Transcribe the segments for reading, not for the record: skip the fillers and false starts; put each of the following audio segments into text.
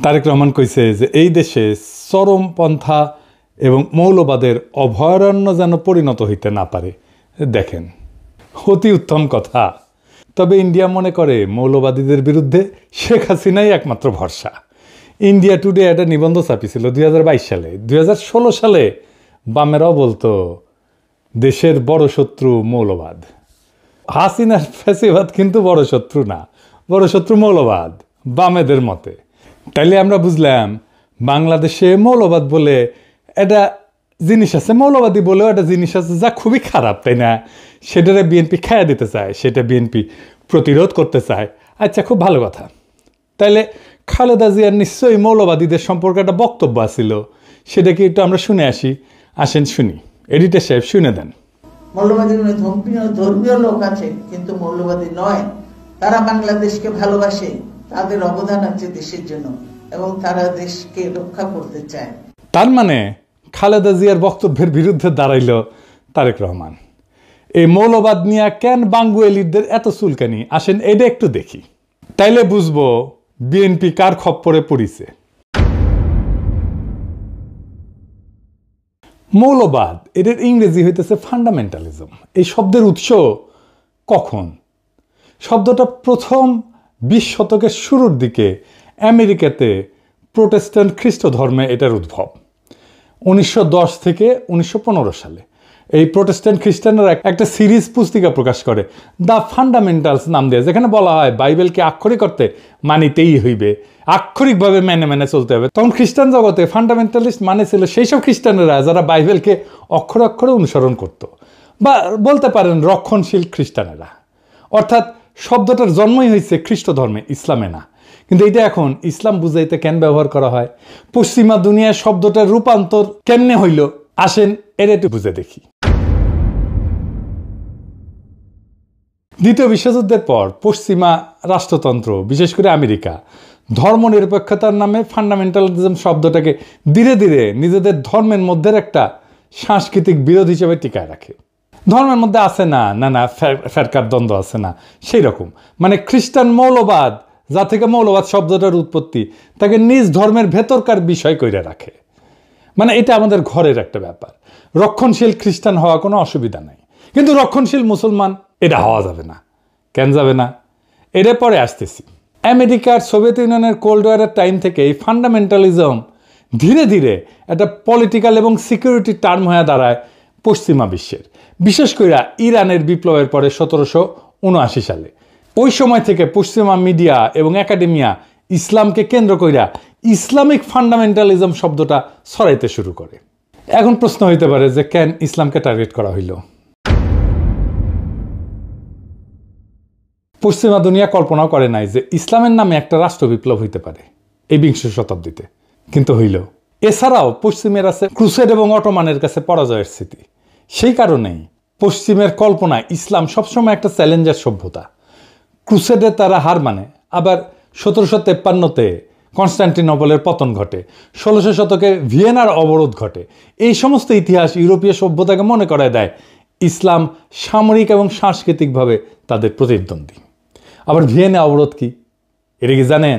তারেক রহমান কইছে যে এই দেশে চরমপন্থা এবং মৌলবাদের অভয়ারণ্য যেন পরিণত হইতে না পারে। দেখেন, অতি উত্তম কথা। তবে ইন্ডিয়া মনে করে মৌলবাদীদের বিরুদ্ধে শেখ হাসিনাই একমাত্র ভরসা। ইন্ডিয়া টুডে একটা নিবন্ধ ছাপিয়েছিল 2022 সালে। 2016 সালে বামেরাও বলতো দেশের বড় শত্রু মৌলবাদ। হাসিনার ফ্যাসিবাদ কিন্তু বড় শত্রু না, বড় শত্রু মৌলবাদ বামেদের মতে। তাইলে আমরা বুঝলাম বাংলাদেশে মৌলবাদ বলে একটা জিনিস আছে, মৌলবাদী বলেও একটা জিনিস আছে যা খুবই খারাপ, তাই না? সেটারে বিএনপি খাইয়া দিতে চায়, সেটা বিএনপি প্রতিরোধ করতে চায়। আচ্ছা, খুব ভালো কথা। তাইলে খালেদা জিয়ার নিশ্চয়ই মৌলবাদীদের সম্পর্কে একটা বক্তব্য আছিল, সেটা কি একটু আমরা শুনে আসি? আসেন শুনি, এডিটর সাহেব শুনে দেন। মৌলবাদী ধর্মীয় লোক আছে কিন্তু মৌলবাদী নয়, তারা বাংলাদেশকে ভালোবাসে, তাদের অবদান আছে দেশের জন্য এবং তারা দেশকে রক্ষা করতে চায়। তার মানে খালেদা জিয়ার বক্তব্যের বিরুদ্ধে দাঁড়াইল তারেক রহমান। এই মৌলবাদ নিয়ে কেন বাঙ্গুয়েলিদের এত চুলকানি? আসেন এটা একটু দেখি, তাইলে বুঝবো বিএনপি কার খপ্পরে পড়িছে। মৌলবাদ এটার ইংরেজি হইতেছে ফান্ডামেন্টালিজম। এই শব্দের উৎস কখন? শব্দটা প্রথম 20 শতকের শুরুর দিকে আমেরিকাতে প্রোটেস্ট্যান্ট খ্রিস্ট ধর্মে এটার উদ্ভব। 1910 থেকে 1915 সালে এই প্রোটেস্ট্যান্ট খ্রিস্টানরা একটা সিরিজ পুস্তিকা প্রকাশ করে, দ্য ফান্ডামেন্টালস নাম দিয়ে, যেখানে বলা হয় বাইবেলকে আক্ষরিক অর্থে মানিতেই হইবে, আক্ষরিকভাবে মেনে মেনে চলতে হবে। তখন খ্রিস্টান জগতে ফান্ডামেন্টালিস্ট মানে ছিল সেই সব খ্রিস্টানেরা যারা বাইবেলকে অক্ষরে অক্ষরে অনুসরণ করত, বা বলতে পারেন রক্ষণশীল খ্রিস্টানেরা। অর্থাৎ শব্দটার জন্মই হয়েছে খ্রিস্ট ধর্মে, ইসলামে না। কিন্তু এটা এখন ইসলাম বুঝাইতে কেন ব্যবহার করা হয়? পশ্চিমা দুনিয়ার শব্দটার রূপান্তর কেমনে হইল? আসেন এর একটু বুঝে দেখি। দ্বিতীয় বিশ্বযুদ্ধের পর পশ্চিমা রাষ্ট্রতন্ত্র, বিশেষ করে আমেরিকা, ধর্মনিরপেক্ষতার নামে ফান্ডামেন্টালিজম শব্দটাকে ধীরে ধীরে নিজেদের ধর্মের মধ্যে একটা সাংস্কৃতিক বিরোধ হিসেবে টিকায় রাখে। ধর্মের মধ্যে আছে না না ফেরকার দ্বন্দ্ব আছে না, সেই রকম। মানে খ্রিস্টান মৌলবাদ, যা থেকে মৌলবাদ শব্দটার উৎপত্তি, তাকে নিজ ধর্মের ভেতরকার বিষয় কইরা রাখে। মানে এটা আমাদের ঘরের একটা ব্যাপার। রক্ষণশীল খ্রিস্টান হওয়া কোনো অসুবিধা নাই, কিন্তু রক্ষণশীল মুসলমান এটা হওয়া যাবে না। কেন যাবে না? এর পরে আসতেছি। আমেরিকার সোভিয়েত ইউনিয়নের কোল্ড ওয়ারের টাইম থেকে এই ফান্ডামেন্টালিজম ধীরে ধীরে একটা পলিটিক্যাল এবং সিকিউরিটি টার্ম হয়ে দাঁড়ায় পশ্চিমা বিশ্বের, বিশেষ করে ইরানের বিপ্লবের পরে 1779 সালে। ওই সময় থেকে পশ্চিমা মিডিয়া এবং একাডেমিয়া ইসলামকে কেন্দ্র কইরা ইসলামিক ফান্ডামেন্টালিজম শব্দটা ছড়াইতে শুরু করে। এখন প্রশ্ন হইতে পারে যে কেন ইসলামকে টার্গেট করা হইল? পশ্চিমা দুনিয়া কল্পনাও করে নাই যে ইসলামের নামে একটা রাষ্ট্র বিপ্লব হইতে পারে এই 20 শতাব্দীতে, কিন্তু হইল। এছাড়াও পশ্চিমের আছে ক্রুসেড এবং অটোমানের কাছে পরাজয়ের স্মৃতি। সেই কারণেই পশ্চিমের কল্পনায় ইসলাম সবসময় একটা চ্যালেঞ্জার সভ্যতা। ক্রুসেডে তারা হার মানে, আবার 1753-তে কনস্টান্টিনোপলের পতন ঘটে, 1600 শতকে ভিয়েনার অবরোধ ঘটে। এই সমস্ত ইতিহাস ইউরোপীয় সভ্যতাকে মনে করায় দেয় ইসলাম সামরিক এবং সাংস্কৃতিকভাবে তাদের প্রতিদ্বন্দ্বী। আবার ভিয়েনা অবরোধ কি, এটা কি জানেন?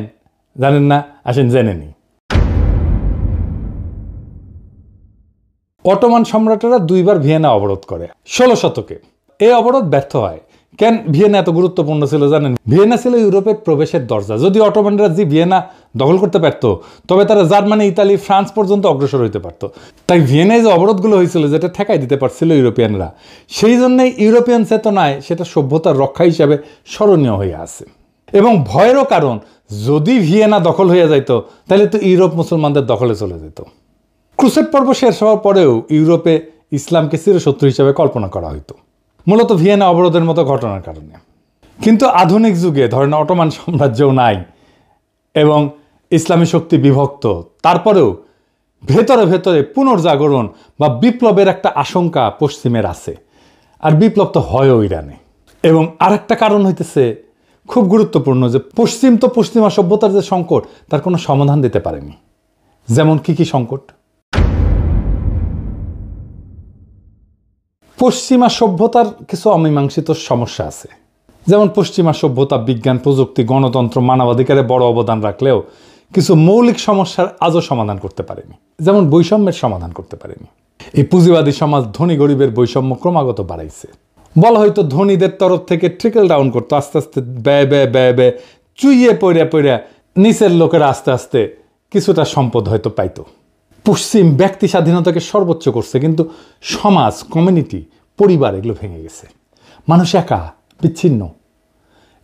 জানেন না? আসেন জেনে নিই। অটোমান সম্রাটেরা 2বার ভিয়েনা অবরোধ করে 16 শতকে। এই অবরোধ ব্যর্থ হয়। কেন ভিয়েনা এত গুরুত্বপূর্ণ ছিল জানেন? ভিয়েনা ছিল ইউরোপের প্রবেশের দরজা। যদি অটোমানরা যে ভিয়েনা দখল করতে পারত, তবে তারা জার্মানি, ইতালি, ফ্রান্স পর্যন্ত অগ্রসর হইতে পারত। তাই ভিয়েনায় যে অবরোধগুলো হয়েছিল, যেটা ঠেকাই দিতে পারছিল ইউরোপিয়ানরা, সেই জন্যই ইউরোপিয়ান চেতনায় সেটা সভ্যতার রক্ষা হিসাবে স্মরণীয় হয়ে আছে। এবং ভয়েরও কারণ, যদি ভিয়েনা দখল হয়ে যাইত তাহলে তো ইউরোপ মুসলমানদের দখলে চলে যেত। ক্রুসেড পর্ব শেষ হওয়ার পরেও ইউরোপে ইসলামকে চিরশত্রু হিসাবে কল্পনা করা হইতো, মূলত ভিয়েনা অবরোধের মতো ঘটনার কারণে। কিন্তু আধুনিক যুগে ধরেন অটোমান সাম্রাজ্যও নাই এবং ইসলামী শক্তি বিভক্ত, তারপরেও ভেতরে ভেতরে পুনর্জাগরণ বা বিপ্লবের একটা আশঙ্কা পশ্চিমের আছে। আর বিপ্লব তো হয়ও ইরানে। এবং আরেকটা কারণ হইতেছে খুব গুরুত্বপূর্ণ, যে পশ্চিম তো পশ্চিমা সভ্যতার যে সংকট তার কোনো সমাধান দিতে পারেনি। যেমন কি সংকট? পশ্চিমা সভ্যতার কিছু অমীমাংসিত সমস্যা আছে। যেমন পশ্চিমা সভ্যতা বিজ্ঞান, প্রযুক্তি, গণতন্ত্র, মানবাধিকারে বড় অবদান রাখলেও কিছু মৌলিক সমস্যার আজও সমাধান করতে পারেনি। যেমন বৈষম্যের সমাধান করতে পারেনি। এই পুঁজিবাদী সমাজ ধনী গরিবের বৈষম্য ক্রমাগত বাড়াইছে। বলা হয়তো ধনীদের তরফ থেকে ট্রিকল ডাউন করতো, আস্তে আস্তে ব্যয় চুইয়ে পড়ে নিচের লোকেরা আস্তে আস্তে কিছুটা সম্পদ হয়তো পাইতো। পশ্চিম ব্যক্তি স্বাধীনতাকে সর্বোচ্চ করছে, কিন্তু সমাজ, কমিউনিটি, পরিবার এগুলো ভেঙে গেছে। মানুষ একা, বিচ্ছিন্ন,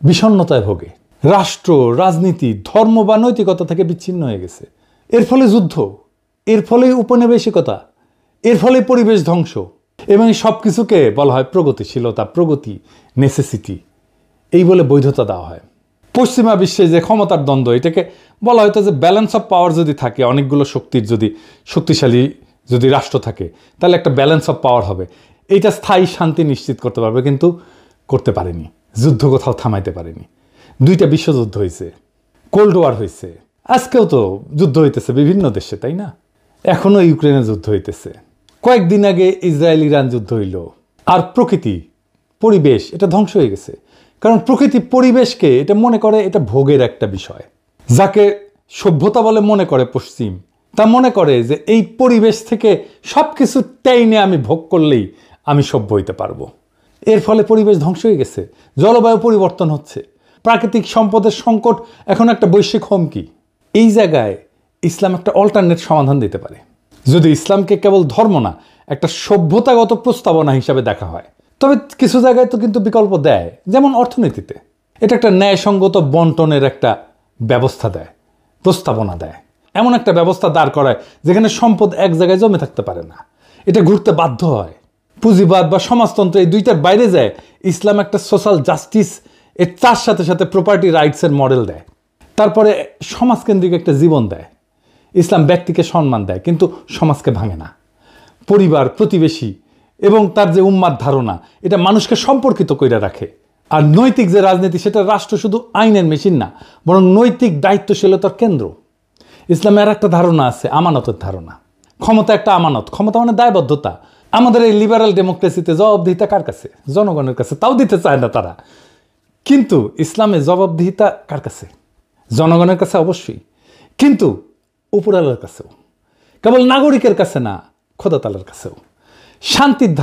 বিষণ্ণতায় ভোগে। রাষ্ট্র, রাজনীতি, ধর্ম বা নৈতিকতা থেকে বিচ্ছিন্ন হয়ে গেছে। এর ফলে যুদ্ধ, এর ফলে উপনিবেশিকতা, এর ফলে পরিবেশ ধ্বংস, এবং সব কিছুকে বলা হয় প্রগতিশীলতা, প্রগতি, নেসেসিটি, এই বলে বৈধতা দেওয়া হয়। পশ্চিমা বিশ্বে যে ক্ষমতার দ্বন্দ্ব, এটাকে বলা হয়তো যে ব্যালেন্স অফ পাওয়ার যদি থাকে, অনেকগুলো শক্তির যদি শক্তিশালী যদি রাষ্ট্র থাকে, তাহলে একটা ব্যালেন্স অফ পাওয়ার হবে, এইটা স্থায়ী শান্তি নিশ্চিত করতে পারবে। কিন্তু করতে পারেনি, যুদ্ধ কোথাও থামাইতে পারেনি। 2টা বিশ্বযুদ্ধ হয়েছে, কোল্ড ওয়ার হয়েছে, আজকেও তো যুদ্ধ হইতেছে বিভিন্ন দেশে, তাই না? এখনো ইউক্রেনে যুদ্ধ হইতেছে, কয়েকদিন আগে ইসরায়েল ইরান যুদ্ধ হইল। আর প্রকৃতি, পরিবেশ এটা ধ্বংস হয়ে গেছে। কারণ প্রকৃতি পরিবেশকে এটা মনে করে এটা ভোগের একটা বিষয়। যাকে সভ্যতা বলে মনে করে পশ্চিম, তা মনে করে যে এই পরিবেশ থেকে সব কিছু টেনে আমি ভোগ করলেই আমি সভ্য হইতে পারবো। এর ফলে পরিবেশ ধ্বংস হয়ে গেছে, জলবায়ু পরিবর্তন হচ্ছে, প্রাকৃতিক সম্পদের সংকট এখন একটা বৈশ্বিক হুমকি। এই জায়গায় ইসলাম একটা অল্টারনেট সমাধান দিতে পারে, যদি ইসলামকে কেবল ধর্ম না, একটা সভ্যতাগত প্রস্তাবনা হিসাবে দেখা হয়। তবে কিছু জায়গায় তো কিন্তু বিকল্প দেয়, যেমন অর্থনীতিতে এটা একটা ন্যায়সঙ্গত বন্টনের একটা ব্যবস্থা দেয়, প্রস্তাবনা দেয়। এমন একটা ব্যবস্থা দাঁড় করায় যেখানে সম্পদ এক জায়গায় জমে থাকতে পারে না, এটা ঘুরতে বাধ্য হয়। পুঁজিবাদ বা সমাজতন্ত্র এই দুইটার বাইরে যায়। ইসলাম একটা সোশ্যাল জাস্টিস, এর তার সাথে সাথে প্রপার্টি রাইটসের মডেল দেয়। তারপরে সমাজকেন্দ্রিক একটা জীবন দেয়। ইসলাম ব্যক্তিকে সম্মান দেয়, কিন্তু সমাজকে ভাঙে না। পরিবার, প্রতিবেশী এবং তার যে উম্মাদ ধারণা, এটা মানুষকে সম্পর্কিত করে রাখে। আর নৈতিক যে রাজনীতি, সেটা রাষ্ট্র শুধু আইনের মেশিন না, বরং নৈতিক দায়িত্বশীলতার কেন্দ্র। ইসলামের একটা ধারণা আছে, আমানতের ধারণা। ক্ষমতা একটা আমানত, ক্ষমতা মানে দায়বদ্ধতা। আমাদের এই লিবারাল ডেমোক্রেসিতে জবাবদিহিতা কার কাছে? জনগণের কাছে, তাও দিতে চায় না তারা। কিন্তু ইসলামে জবাবদিহিতা কার কাছে? জনগণের কাছে অবশ্যই, কিন্তু উপরালার কাছেও, কেবল নাগরিকের কাছে না, খোদা তাআলার কাছেও। শান্তির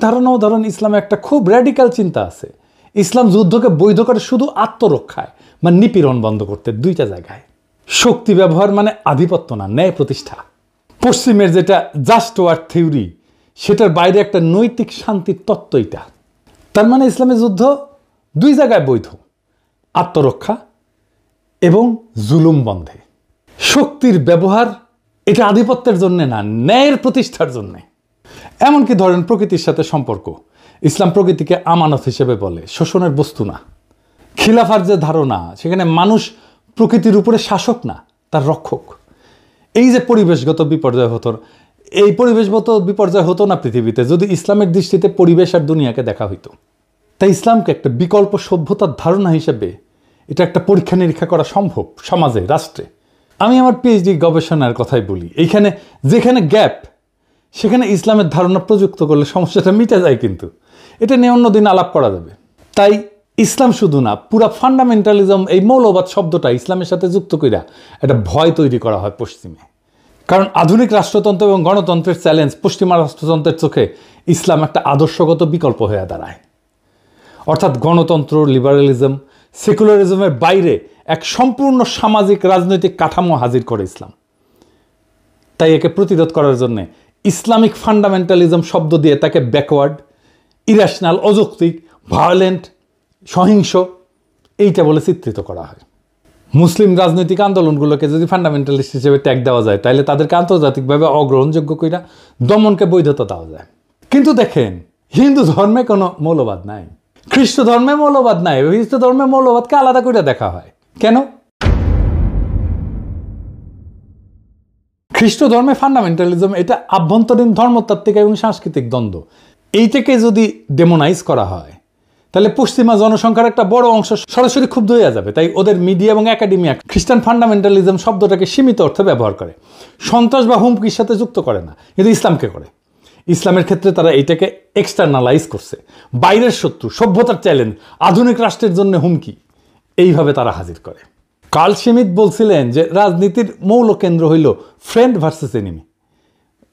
ধারণাও ধরেন ইসলামে একটা খুব র্যাডিক্যাল চিন্তা আছে। ইসলাম যুদ্ধকে বৈধ করে শুধু আত্মরক্ষায়, মানে নিপীড়ন বন্ধ করতে। 2টা জায়গায় শক্তি ব্যবহার মানে আধিপত্য না, ন্যায় প্রতিষ্ঠা। পশ্চিমের যেটা জাস্ট ওয়ার থিওরি, সেটার বাইরে একটা নৈতিক শান্তির তত্ত্ব এটা। তার মানে ইসলামের যুদ্ধ 2 জায়গায় বৈধ, আত্মরক্ষা এবং জুলুম বন্ধে। শক্তির ব্যবহার এটা আধিপত্যের জন্য না, ন্যায়ের প্রতিষ্ঠার জন্য। এমনকি ধরেন প্রকৃতির সাথে সম্পর্ক, ইসলাম প্রকৃতিকে আমানত হিসেবে বলে, শোষণের বস্তু না। খিলাফার যে ধারণা, সেখানে মানুষ প্রকৃতির উপরে শাসক না, তার রক্ষক। এই যে পরিবেশগত বিপর্যয় হতো, এই পরিবেশগত বিপর্যয় হতো না পৃথিবীতে যদি ইসলামের দৃষ্টিতে পরিবেশ আর দুনিয়াকে দেখা হইতো। তাই ইসলামকে একটা বিকল্প সভ্যতার ধারণা হিসেবে এটা একটা পরীক্ষা নিরীক্ষা করা সম্ভব সমাজে, রাষ্ট্রে। আমি আমার পিএইচডি গবেষণার কথাই বলি, এইখানে যেখানে গ্যাপ, সেখানে ইসলামের ধারণা প্রযুক্ত করলে সমস্যাটা মিটে যায়। কিন্তু এটা নিয়ে অন্যদিন আলাপ করা যাবে। তাই ইসলাম শুধু না, পুরা ফান্ডামেন্টালিজম, এই মৌলবাদ শব্দটা ইসলামের সাথে যুক্ত কইরা একটা ভয় তৈরি করা হয় পশ্চিমে। কারণ আধুনিক রাষ্ট্রতন্ত্র এবং গণতন্ত্রের চ্যালেঞ্জ পশ্চিমা রাষ্ট্রতন্ত্রের চোখে ইসলাম একটা আদর্শগত বিকল্প হয়ে দাঁড়ায়। অর্থাৎ গণতন্ত্র, লিবারালিজম, সেকুলারিজমের বাইরে এক সম্পূর্ণ সামাজিক রাজনৈতিক কাঠামো হাজির করে ইসলাম। তাই একে প্রতিরোধ করার জন্য ইসলামিক ফান্ডামেন্টালিজম শব্দ দিয়ে তাকে ব্যাকওয়ার্ড, ইরেশনাল, অযৌক্তিক, ভায়োলেন্ট, সহিংস এইটা বলে চিত্রিত করা হয়। মুসলিম রাজনৈতিক আন্দোলনগুলোকে যদি ফান্ডামেন্টালিস্ট হিসেবে ট্যাগ দেওয়া যায়, তাহলে তাদেরকে আন্তর্জাতিকভাবে অগ্রহণযোগ্য কইরা দমনকে বৈধতা দেওয়া যায়। কিন্তু দেখেন, হিন্দু ধর্মে কোনো মৌলবাদ নাই, খ্রিস্ট ধর্মে মৌলবাদ নাই, খ্রিস্ট ধর্মে মৌলবাদকে আলাদা করে দেখা হয়। কেন? খ্রিস্ট ধর্মে ফান্ডামেন্টালিজম এটা আভ্যন্তরীণ ধর্মতাত্ত্বিক এবং সাংস্কৃতিক দ্বন্দ্ব। এইটাকে যদি ডেমোনাইজ করা হয়, তাহলে পশ্চিমা জনসংখ্যার একটা বড় অংশ সরাসরি ক্ষুব্ধ হয়ে যাবে। তাই ওদের মিডিয়া এবং একাডেমিয়া খ্রিস্টান ফান্ডামেন্টালিজম শব্দটাকে সীমিত অর্থে ব্যবহার করে, সন্ত্রাস বা হুমকির সাথে যুক্ত করে না, কিন্তু ইসলামকে করে। ইসলামের ক্ষেত্রে তারা এটাকে এক্সটার্নালাইজ করছে, বাইরের শত্রু, সভ্যতার চ্যালেঞ্জ, আধুনিক রাষ্ট্রের জন্য হুমকি, এইভাবে তারা হাজির করে। কার্ল শিমিত বলছিলেন যে রাজনীতির মৌল কেন্দ্র হইল ফ্রেন্ড ভার্সেস এনিমি,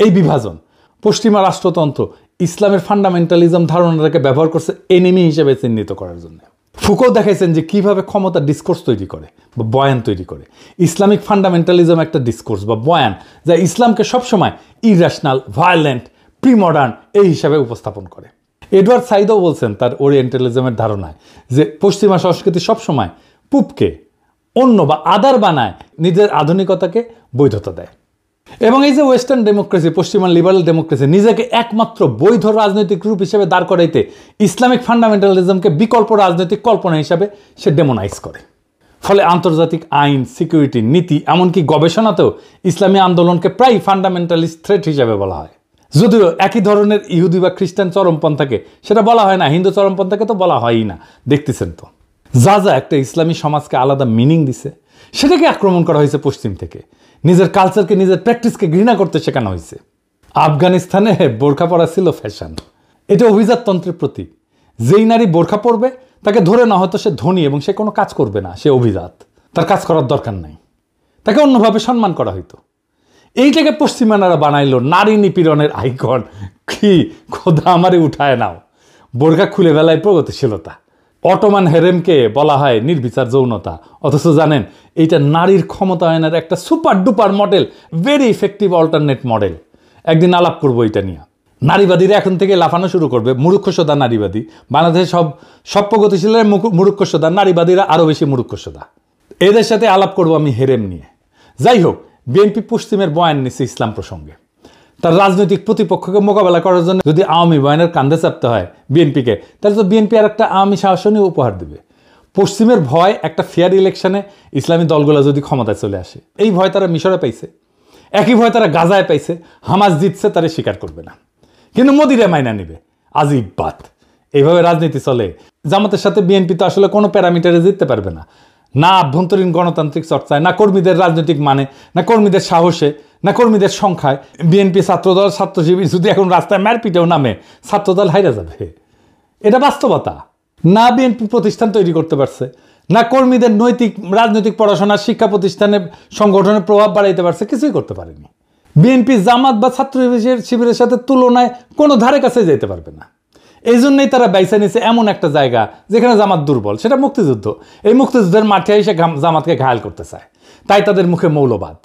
এই বিভাজন। পশ্চিমা রাষ্ট্রতন্ত্র ইসলামের ফান্ডামেন্টালিজম ধারণাটাকে ব্যবহার করছে এনিমি হিসেবে চিহ্নিত করার জন্য। ফুকো দেখাইছেন যে কিভাবে ক্ষমতা ডিসকোর্স তৈরি করে বা বয়ান তৈরি করে। ইসলামিক ফান্ডামেন্টালিজম একটা ডিসকোর্স বা বয়ান যা ইসলামকে সবসময় ইরেশনাল, ভায়োলেন্ট, প্রিমডার্ন এই হিসাবে উপস্থাপন করে। এডওয়ার্ড সাইদও বলছেন তার ওরিয়েন্টালিজমের ধারণায় যে পশ্চিমা সংস্কৃতি সবসময় পূবকে অন্য বা আদার বানায়, নিজের আধুনিকতাকে বৈধতা দেয়। এবং এই যে ওয়েস্টার্ন ডেমোক্রেসি, পশ্চিমা লিবারাল ডেমোক্রেসি নিজেকে একমাত্র বৈধ রাজনৈতিক রূপ হিসেবে দাঁড় করাইতে ইসলামিক ফান্ডামেন্টালিজমকে বিকল্প রাজনৈতিক কল্পনা হিসাবে সে ডেমোনাইজ করে। ফলে আন্তর্জাতিক আইন, সিকিউরিটি, নীতি, এমনকি গবেষণাতেও ইসলামী আন্দোলনকে প্রায় ফান্ডামেন্টালিস্ট থ্রেট হিসাবে বলা হয়। যদিও একই ধরনের ইহুদি বা খ্রিস্টান চরমপন্থাকে সেটা বলা হয় না, হিন্দু চরমপন্থাকে তো বলা হয়ই না। দেখতেছেন তো, যা যা একটা ইসলামী সমাজকে আলাদা মিনিং দিছে সেটাকে আক্রমণ করা হয়েছে পশ্চিম থেকে। নিজের কালচারকে, নিজের প্র্যাকটিসকে ঘৃণা করতে শেখানো হয়েছে। আফগানিস্তানে বোরখা পরা ছিল ফ্যাশন, এটা অভিজাততন্ত্রের প্রতীক। যেই নারী বোরখা পরবে তাকে ধরে না হয়তো সে ধনী এবং সে কোনো কাজ করবে না, সে অভিজাত, তার কাজ করার দরকার নাই, তাকে অন্যভাবে সম্মান করা হইতো। এইটাকে পশ্চিমানারা বানাইলো নারী নিপীড়নের আইকন। কি খোদা আমারে উঠায় নাও। বোরখা খুলে ফেলায় প্রগতিশীলতা। অটোমান হেরেমকে বলা হয় নির্বিচার যৌনতা, অথচ জানেন এইটা নারীর ক্ষমতায়নের একটা super duper model, very effective alternate model. একদিন আলাপ করবো এটা নিয়ে। নারীবাদীরা এখন থেকে লাফানো শুরু করবে, মূর্খসোদা নারীবাদী। বাংলাদেশে সব প্রগতিশীলের মূর্খসোদা, নারীবাদীরা আরও বেশি মূর্খসোদা। এদের সাথে আলাপ করবো আমি হেরেম নিয়ে। যাই হোক, বিএনপি পশ্চিমের বয়ান নিচ্ছে ইসলাম প্রসঙ্গে। তার রাজনৈতিক প্রতিপক্ষকে মোকাবেলা করার জন্য যদি আওয়ামী বয়ানের কান্দে চাপতে হয় বিএনপিকে, তাহলে তো বিএনপি আর একটা আওয়ামী শাসনই উপহার দেবে। পশ্চিমের ভয় একটা ফেয়ার ইলেকশনে ইসলামী দলগুলো যদি ক্ষমতায় চলে আসে, এই ভয় তারা মিশরে পাইছে, একই ভয় তারা গাজায় পাইছে। হামাস জিতছে, তারা স্বীকার করবে না, কিন্তু মোদিরে মাইনা নিবে। আজিব বাত। এইভাবে রাজনীতি চলে। জামাতের সাথে বিএনপি তো আসলে কোনো প্যারামিটারে জিততে পারবে না, না আভ্যন্তরীণ গণতান্ত্রিক চর্চায়, না কর্মীদের রাজনৈতিক মানে, না কর্মীদের সাহসে, না কর্মীদের সংখ্যায়। বিএনপি ছাত্রদল, ছাত্র শিবির যদি এখন রাস্তায় মারপিটেও নামে, ছাত্রদল হাইরা যাবে। এটা বাস্তবতা। না বিএনপি প্রতিষ্ঠান তৈরি করতে পারছে, না কর্মীদের নৈতিক রাজনৈতিক পড়াশোনা, শিক্ষা প্রতিষ্ঠানে সংগঠনের প্রভাব বাড়াইতে পারছে, কিছুই করতে পারেনি। বিএনপি জামাত বা ছাত্র শিবিরের সাথে তুলনায় কোনো ধারে কাছে যেতে পারবে না। এই জন্যই তারা বাইসা নিছে এমন একটা জায়গা যেখানে জামাত দুর্বল, সেটা মুক্তিযুদ্ধ। এই মুক্তিযুদ্ধের মাঠে এসে জামাতকে ঘায়াল করতে চায়। তাই তাদের মুখে মৌলবাদ,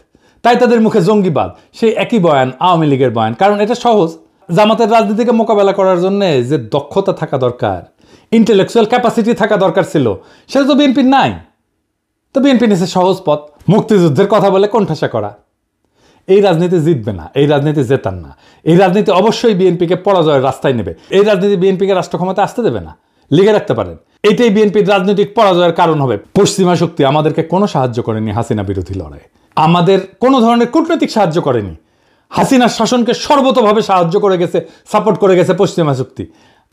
তাই তাদের মুখে জঙ্গিবাদ। সেই একই বয়ান আওয়ামী লীগের বয়ান, কারণ এটা সহজ। জামাতের রাজনীতিকে মোকাবেলা করার জন্য যে দক্ষতা থাকা দরকার, ইন্টেলেকচুয়াল ক্যাপাসিটি থাকা দরকার ছিল, সেটা তো বিএনপির নাই। তো বিএনপি নিছে সহজ পথ, মুক্তিযুদ্ধের কথা বলে কোণঠাসা করা। এই রাজনীতি জিতবে না, এই রাজনীতি জেতান না। এই রাজনীতি অবশ্যই বিএনপিকে পরাজয়ের রাস্তায় নেবে। এই রাজনীতি বিএনপিকে রাষ্ট্র ক্ষমতা আসতে দেবে না, লিখে রাখতে পারেন। এইটাই বিএনপির রাজনৈতিক পরাজয়ের কারণ হবে। পশ্চিমা শক্তি আমাদেরকে কোনো সাহায্য করেনি হাসিনা বিরোধী লড়াইয়ে, আমাদের কোনো ধরনের কূটনৈতিক সাহায্য করেনি। হাসিনার শাসনকে সর্বতভাবে সাহায্য করে গেছে, সাপোর্ট করে গেছে পশ্চিমা শক্তি।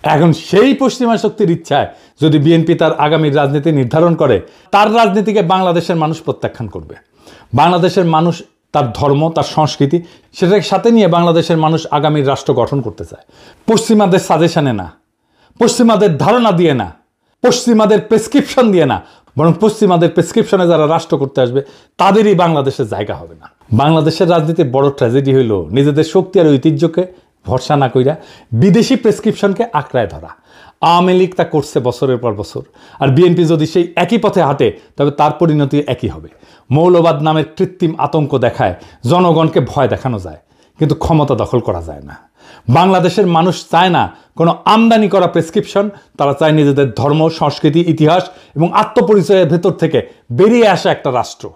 এখন সেই পশ্চিমা শক্তির ইচ্ছায় যদি বিএনপি তার আগামী রাজনীতি নির্ধারণ করে, তার রাজনীতিকে বাংলাদেশের মানুষ প্রত্যাখ্যান করবে। বাংলাদেশের মানুষ তার ধর্ম, তার সংস্কৃতি, সেটাকে সাথে নিয়ে বাংলাদেশের মানুষ আগামীর রাষ্ট্র গঠন করতে চায়। পশ্চিমাদের সাজেশনে না, পশ্চিমাদের ধারণা দিয়ে না, পশ্চিমাদের প্রেসক্রিপশন দিয়ে না, বরং পশ্চিমাদের প্রেসক্রিপশনে যারা রাষ্ট্র করতে আসবে তাদেরই বাংলাদেশের জায়গা হবে না। বাংলাদেশের রাজনীতির বড় ট্র্যাজেডি হইল নিজেদের শক্তি আর ঐতিহ্যকে ভরসা না কইরা বিদেশি প্রেসক্রিপশনকে আঁকড়ায় ধরা। আওয়ামী লীগ তা করছে বছরের পর বছর, আর বিএনপি যদি সেই একই পথে হাঁটে তবে তার পরিণতি একই হবে। মৌলবাদ নামের কৃত্রিম আতঙ্ক দেখায় জনগণকে ভয় দেখানো যায়, কিন্তু ক্ষমতা দখল করা যায় না। বাংলাদেশের মানুষ চায় না কোনো আমদানি করা প্রেসক্রিপশন, তারা চায় নিজেদের ধর্ম, সংস্কৃতি, ইতিহাস এবং আত্মপরিচয়ের ভেতর থেকে বেরিয়ে আসা একটা রাষ্ট্র।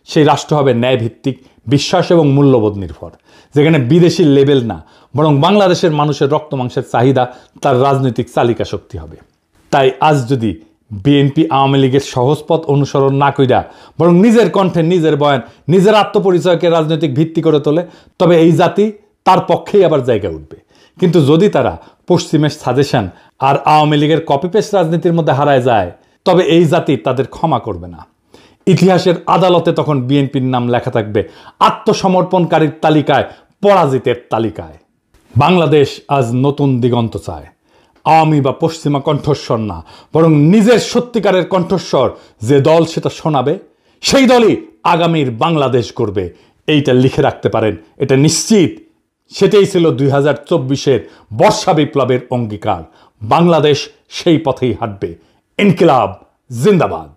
সেই রাষ্ট্র হবে ন্যায়ভিত্তিক, বিশ্বাস এবং মূল্যবোধ নির্ভর, যেখানে বিদেশি লেবেল না, বরং বাংলাদেশের মানুষের রক্ত মাংসের চাহিদা তার রাজনৈতিক চালিকা শক্তি হবে। তাই আজ যদি বিএনপি আওয়ামী লীগের সহজ পথ অনুসরণ না কইরা বরং নিজের কণ্ঠে, নিজের বয়ান, নিজের আত্মপরিচয়কে রাজনৈতিক ভিত্তি করে তোলে, তবে এই জাতি তার পক্ষেই আবার জায়গা উঠবে। কিন্তু যদি তারা পশ্চিমের সাজেশন আর আওয়ামী লীগের কপি পেস্ট রাজনীতির মধ্যে হারায় যায়, তবে এই জাতি তাদের ক্ষমা করবে না। ইতিহাসের আদালতে তখন বিএনপির নাম লেখা থাকবে আত্মসমর্পণকারীর তালিকায়, পরাজিতের তালিকায়। বাংলাদেশ আজ নতুন দিগন্ত চায়। আওয়ামী বা পশ্চিমা কণ্ঠস্বর না, বরং নিজের সত্যিকারের কণ্ঠস্বর যে দল সেটা শোনাবে, সেই দলই আগামীর বাংলাদেশ করবে। এইটা লিখে রাখতে পারেন, এটা নিশ্চিত। সেটাই ছিল 2024-এর বর্ষা বিপ্লবের অঙ্গীকার। বাংলাদেশ সেই পথেই হাঁটবে। ইনকিলাব জিন্দাবাদ।